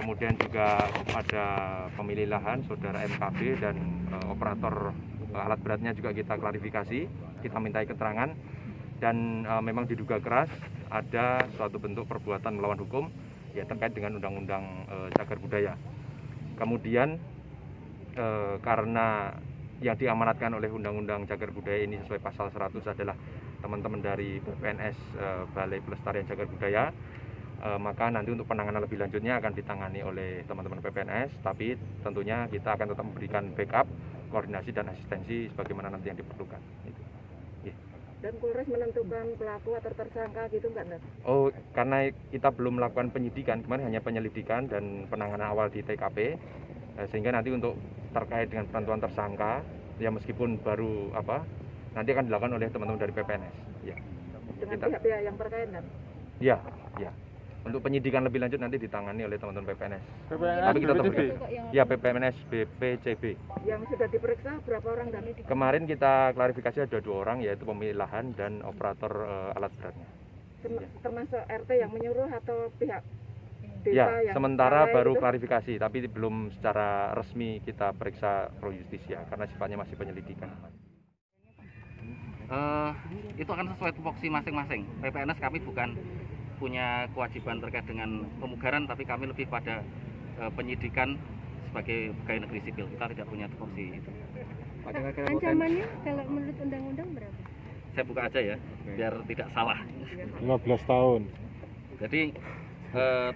kemudian juga ada pemilik lahan saudara MKB dan operator alat beratnya juga kita klarifikasi, kita mintai keterangan, dan memang diduga keras ada suatu bentuk perbuatan melawan hukum ya terkait dengan undang-undang cagar budaya. Kemudian karena yang diamanatkan oleh undang-undang cagar budaya ini sesuai pasal 100 adalah teman-teman dari BPNS Balai Pelestarian Cagar Budaya, maka nanti untuk penanganan lebih lanjutnya akan ditangani oleh teman-teman PPNS, tapi tentunya kita akan tetap memberikan backup, koordinasi dan asistensi sebagaimana nanti yang diperlukan. Dan Polres menentukan pelaku atau tersangka gitu enggak, Mas? Oh, karena kita belum melakukan penyidikan, kemarin hanya penyelidikan dan penanganan awal di TKP, sehingga nanti untuk terkait dengan penentuan tersangka, ya meskipun baru nanti akan dilakukan oleh teman-teman dari PPNS. Ya. Dengan pihak-pihak yang terkait kan? Ya, ya. Untuk penyidikan lebih lanjut nanti ditangani oleh teman-teman PPNS. Tapi kita tetap ya PPNS BPCB. Yang sudah diperiksa berapa orang dan kemarin kita klarifikasi ada 2 orang, yaitu pemilik lahan dan operator alat beratnya. Termasuk RT yang menyuruh atau pihak desa ya, yang sementara baru itu? klarifikasi, tapi belum secara resmi kita periksa pro justisia karena sifatnya masih penyelidikan. Itu akan sesuai tupoksi masing-masing. PPNS kami bukan punya kewajiban terkait dengan pemugaran, tapi kami lebih pada penyidikan sebagai pegawai negeri sipil. Kita tidak punya tupoksi itu. Ancamannya kalau menurut undang-undang berapa? Saya buka aja ya, biar tidak salah. 15 tahun. Jadi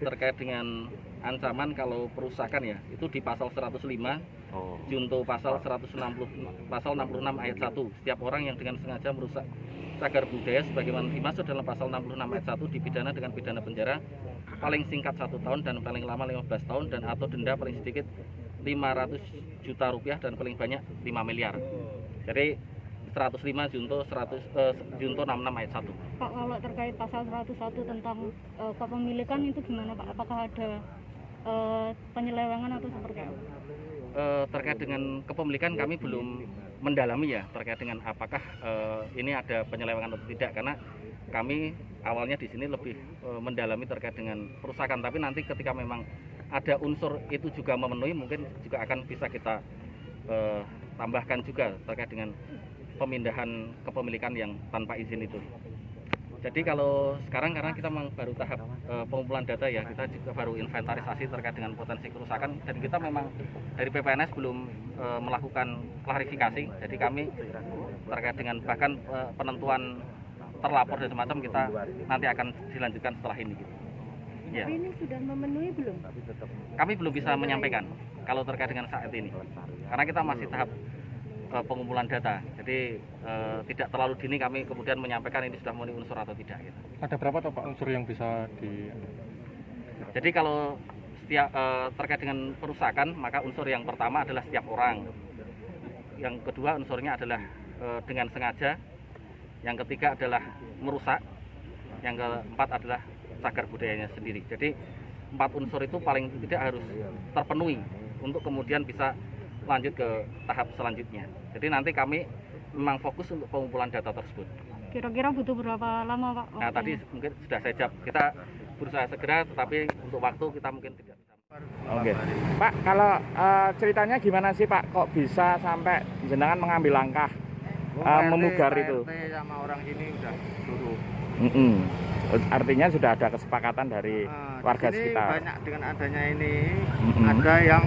terkait dengan ancaman kalau perusakan ya, itu di pasal 105, junto pasal 66 ayat 1. Setiap orang yang dengan sengaja merusak cagar budaya sebagaimana dimaksud dalam pasal 66 ayat 1 dipidana dengan pidana penjara paling singkat 1 tahun dan paling lama 15 tahun dan atau denda paling sedikit 500 juta rupiah dan paling banyak 5 miliar. Jadi 105 junto 66 ayat 1. Pak, kalau terkait pasal 101 tentang kepemilikan itu gimana Pak? Apakah ada penyelewengan atau seperti apa? Terkait dengan kepemilikan kami belum mendalami ya terkait dengan apakah ini ada penyelewengan atau tidak, karena kami awalnya di sini lebih mendalami terkait dengan perusakan, tapi nanti ketika memang ada unsur itu juga memenuhi mungkin juga akan bisa kita tambahkan juga terkait dengan pemindahan kepemilikan yang tanpa izin itu. Jadi kalau sekarang karena kita memang baru tahap pengumpulan data ya, kita juga baru inventarisasi terkait dengan potensi kerusakan, dan kita memang dari PPNS belum melakukan klarifikasi. Jadi kami terkait dengan bahkan penentuan terlapor dan semacam kita nanti akan dilanjutkan setelah ini gitu. Ya. Tapi ini sudah memenuhi belum? Kami belum bisa menyampaikan kalau terkait dengan saat ini, karena kita masih tahap pengumpulan data, jadi tidak terlalu dini kami kemudian menyampaikan ini sudah memenuhi unsur atau tidak. Gitu. Ada berapa toh Pak unsur yang bisa di? Jadi kalau setiap terkait dengan perusakan, maka unsur yang pertama adalah setiap orang, yang kedua unsurnya adalah dengan sengaja, yang ketiga adalah merusak, yang keempat adalah cagar budayanya sendiri. Jadi 4 unsur itu paling tidak harus terpenuhi untuk kemudian bisa lanjut ke tahap selanjutnya. Jadi nanti kami memang fokus untuk pengumpulan data tersebut. Kira-kira butuh berapa lama Pak? Nah tadi mungkin sudah saya jawab, kita berusaha segera, tetapi untuk waktu kita mungkin tidak bisa. Oke, Pak, kalau ceritanya gimana sih Pak? Kok bisa sampai jenengan mengambil langkah memugar itu? Sama orang sini udah suruh. Artinya sudah ada kesepakatan dari warga sekitar. Banyak dengan adanya ini, ada yang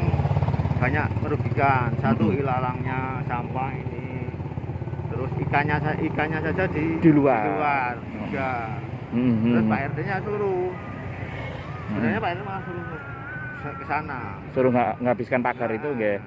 banyak merugikan. Satu ilalangnya sampah ini, terus ikannya saja di luar juga. Terus Pak RT-nya suruh, sebenarnya Pak RT malah suruh ke sana, suruh ngabiskan pagar itu, nggih.